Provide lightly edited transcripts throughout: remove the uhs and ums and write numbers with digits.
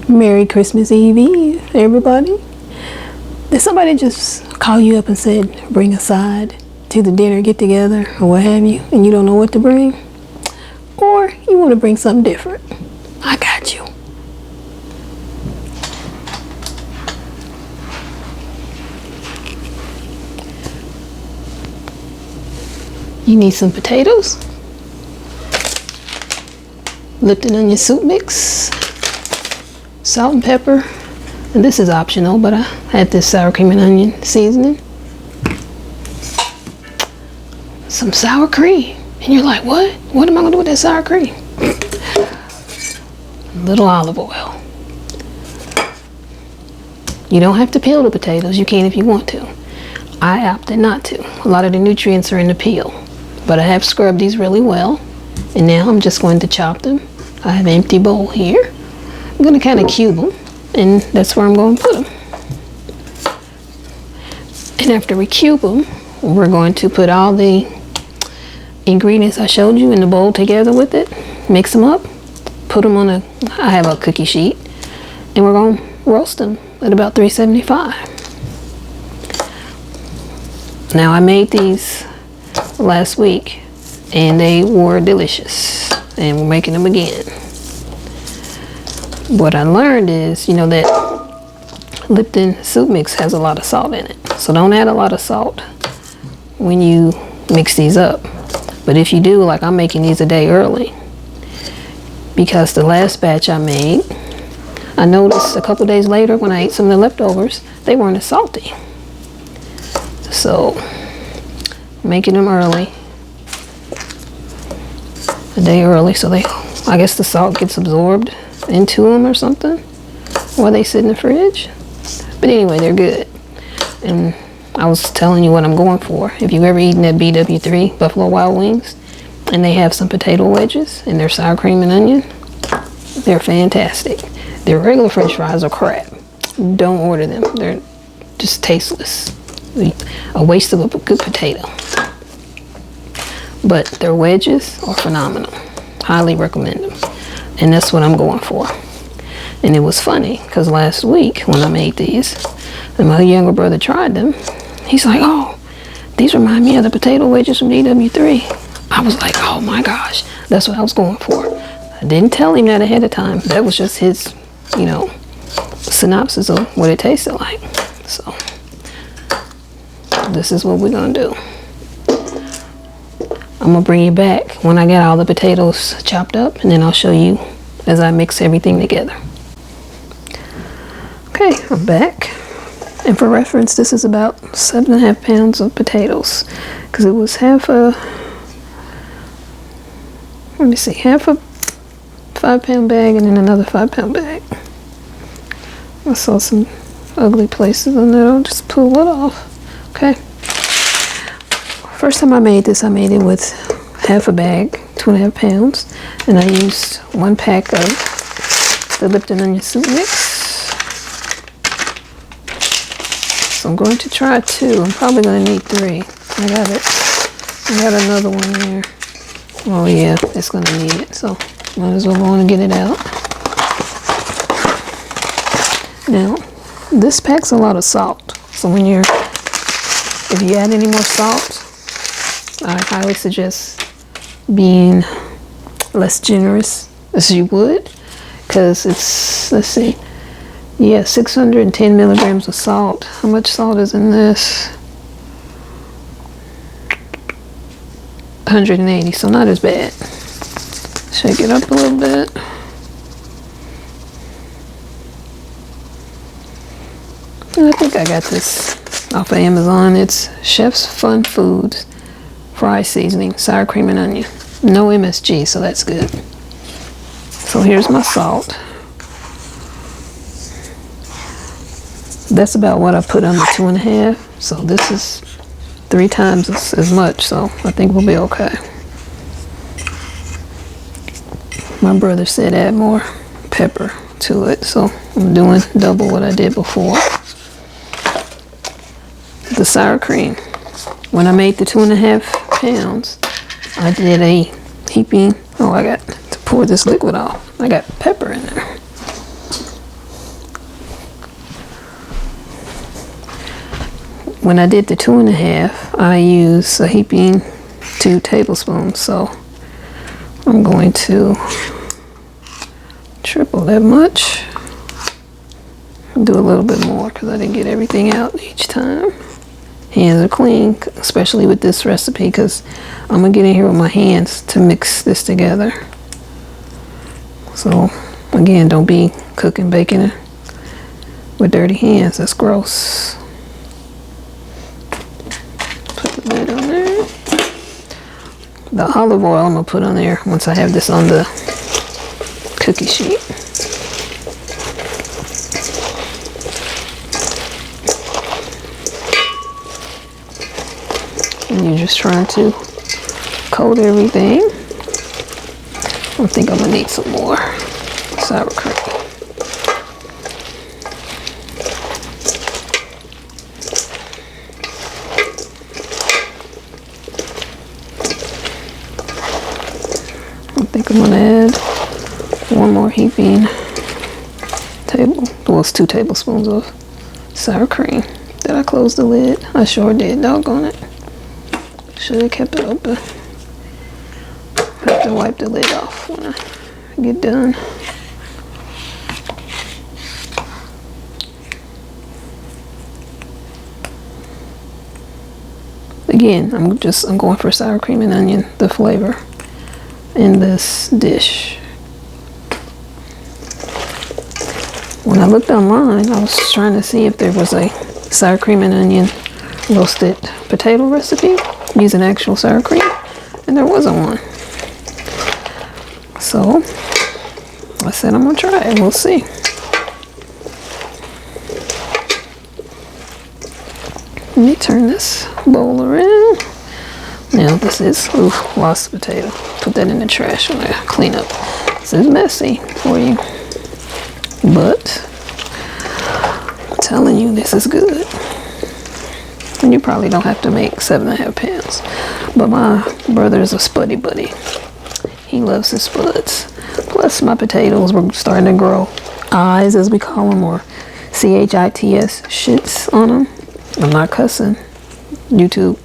Merry Christmas Eve, everybody. Did somebody just call you up and said, bring a side to the dinner get together or what have you, and you don't know what to bring? Or you want to bring something different? I got you. You need some potatoes, Lipton onion soup mix, salt and pepper, and this is optional, but I had this sour cream and onion seasoning, some sour cream, and you're like, what am I gonna do with that sour cream? A little olive oil. You don't have to peel the potatoes, you can if you want to. I opted not to. A lot of the nutrients are in the peel, but I have scrubbed these really well, and now I'm just going to chop them. I have an empty bowl here. I'm going to kind of cube them, and that's where I'm going to put them. And after we cube them, we're going to put all the ingredients I showed you in the bowl together with it, mix them up, put them on I have a cookie sheet, and we're going to roast them at about 375. Now I made these last week and they were delicious, and we're making them again. What I learned is, that Lipton soup mix has a lot of salt in it, so don't add a lot of salt when you mix these up. But if you do, like I'm making these a day early, because the last batch I made, I noticed a couple days later when I ate some of the leftovers, they weren't as salty. So making them early, a day early, so I guess the salt gets absorbed into them or something while they sit in the fridge. But anyway, they're good. And I was telling you what I'm going for. If you've ever eaten at BW3, Buffalo Wild Wings, and they have some potato wedges and their sour cream and onion, they're fantastic. Their regular French fries are crap. Don't order them. They're just tasteless. A waste of a good potato. But their wedges are phenomenal. Highly recommend them. And that's what I'm going for. And it was funny because last week when I made these, and my younger brother tried them, he's like, oh, these remind me of the potato wedges from DW3. I was like, oh my gosh, that's what I was going for. I didn't tell him that ahead of time. That was just his, synopsis of what it tasted like. So this is what we're gonna do. I'm gonna bring you back when I get all the potatoes chopped up, and then I'll show you as I mix everything together. Okay, I'm back. And for reference, this is about 7.5 pounds of potatoes, because it was half a 5-pound bag and then another 5-pound bag. I saw some ugly places on there. I'll just pull it off. Okay. First time I made this, I made it with half a bag, 2.5 pounds, and I used 1 pack of the Lipton onion soup mix. So I'm going to try 2. I'm probably going to need 3. I got another one there. Oh yeah, it's going to need it, so might as well go on and get it out. Now, this packs a lot of salt, so if you add any more salt, I highly suggest being less generous as you would, because it's, let's see, 610 milligrams of salt. How much salt is in this? 180, so not as bad. Shake it up a little bit. And I think I got this off of Amazon. It's Chef's Fun Foods fry seasoning, sour cream and onion. No MSG, so that's good. So here's my salt. That's about what I put on the 2.5. So this is 3 times as much, so I think we'll be okay. My brother said add more pepper to it, so I'm doing double what I did before. The sour cream. When I made the 2.5 pounds, I did a heaping. Oh, I got to pour this liquid off. I got pepper in there. when I did the 2.5, I used a heaping 2 tablespoons. So I'm going to triple that much. Do a little bit more because I didn't get everything out each time. Hands are clean, especially with this recipe, because I'm gonna get in here with my hands to mix this together. So again, don't be cooking, baking with dirty hands. That's gross. Put the lid on there. The olive oil I'm gonna put on there once I have this on the cookie sheet. And you're just trying to coat everything. I think I'm gonna need some more sour cream. I think I'm gonna add 1 more heaping well, it's 2 tablespoons of sour cream. Did I close the lid? I sure did, doggone it. Should have kept it open. I have to wipe the lid off when I get done. Again, I'm going for sour cream and onion, the flavor in this dish. When I looked online, I was trying to see if there was a sour cream and onion roasted potato recipe using actual sour cream, and there wasn't one. So I said I'm gonna try it. We'll see. Let me turn this bowl around. Now this is lost potato. Put that in the trash when I clean up. This is messy for you, but I'm telling you, this is good. And you probably don't have to make 7.5 pounds. But my brother is a spuddy buddy. He loves his spuds. Plus my potatoes were starting to grow eyes, as we call them, or CHITS shits on them. I'm not cussing. YouTube.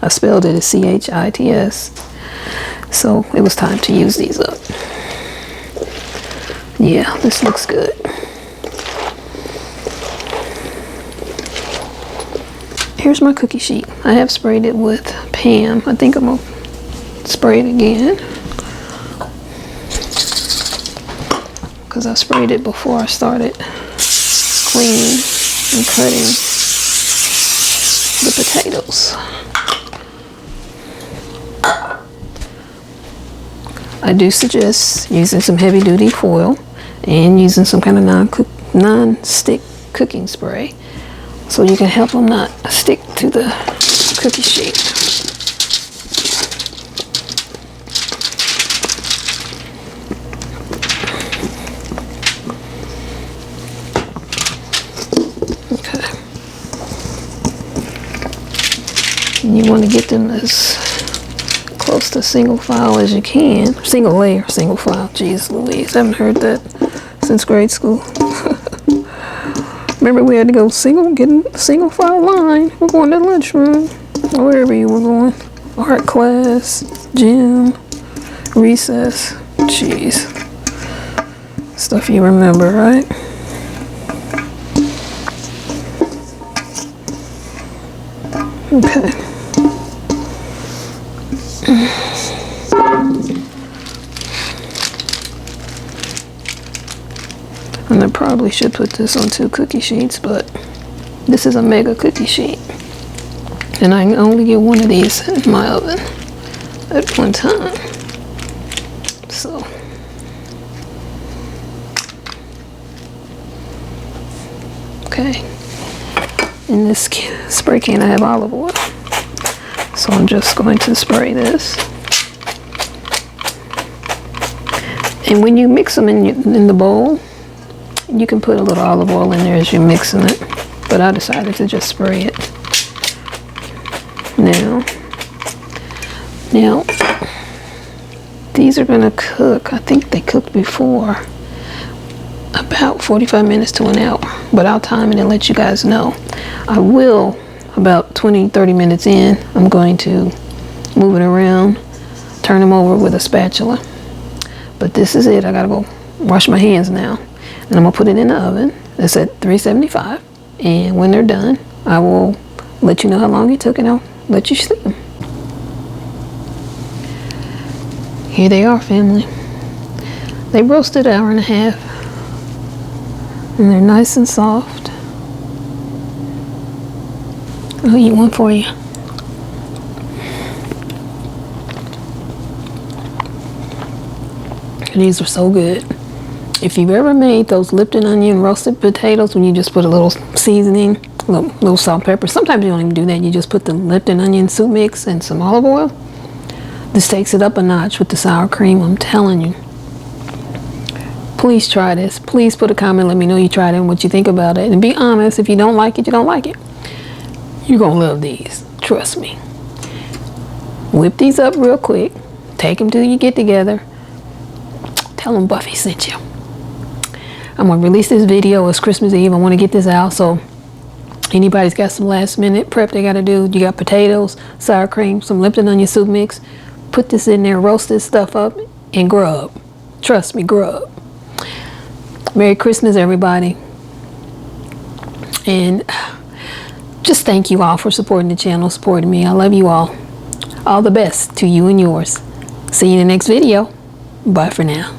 I spelled it as CHITS. So it was time to use these up. Yeah, this looks good. Here's my cookie sheet. I have sprayed it with Pam. I think I'm gonna spray it again, because I sprayed it before I started cleaning and cutting the potatoes. I do suggest using some heavy duty foil and using some kind of non-stick cooking spray, so you can help them not stick to the cookie sheet. Okay. And you want to get them as close to single file as you can. Single layer, single file. Jeez Louise, I haven't heard that since grade school. Remember, we had to go getting a single file line. We're going to the lunchroom, or wherever you were going. Art class, gym, recess. Jeez. Stuff you remember, right? Okay. And I probably should put this on 2 cookie sheets, but this is a mega cookie sheet. And I can only get 1 of these in my oven at one time. So, okay. In this spray can I have olive oil. So I'm just going to spray this. And when you mix them in the bowl, you can put a little olive oil in there as you're mixing it, but I decided to just spray it. Now, these are gonna cook. I think they cooked before, about 45 minutes to an hour, but I'll time it and let you guys know. I will about 20-30 minutes in, I'm going to move it around, turn them over with a spatula. But this is it. I gotta go wash my hands now, and I'm gonna put it in the oven. It's at 375, and when they're done, I will let you know how long it took, and I'll let you see them. Here they are, family. They roasted an hour and a half, and they're nice and soft. I'll eat one for you. These are so good. If you've ever made those Lipton onion roasted potatoes, when you just put a little seasoning, little salt, pepper. Sometimes you don't even do that. You just put the Lipton onion soup mix and some olive oil. This takes it up a notch with the sour cream. I'm telling you. Please try this. Please put a comment. Let me know you tried it and what you think about it. And be honest. If you don't like it, you don't like it. You're going to love these. Trust me. Whip these up real quick. Take them till you get together. Tell them Buffy sent you. I'm going to release this video. It's Christmas Eve. I want to get this out. So anybody's got some last minute prep they got to do. You got potatoes, sour cream, some Lipton onion soup mix. Put this in there. Roast this stuff up and grub. Trust me, grub. Merry Christmas, everybody. And just thank you all for supporting the channel, supporting me. I love you all. All the best to you and yours. See you in the next video. Bye for now.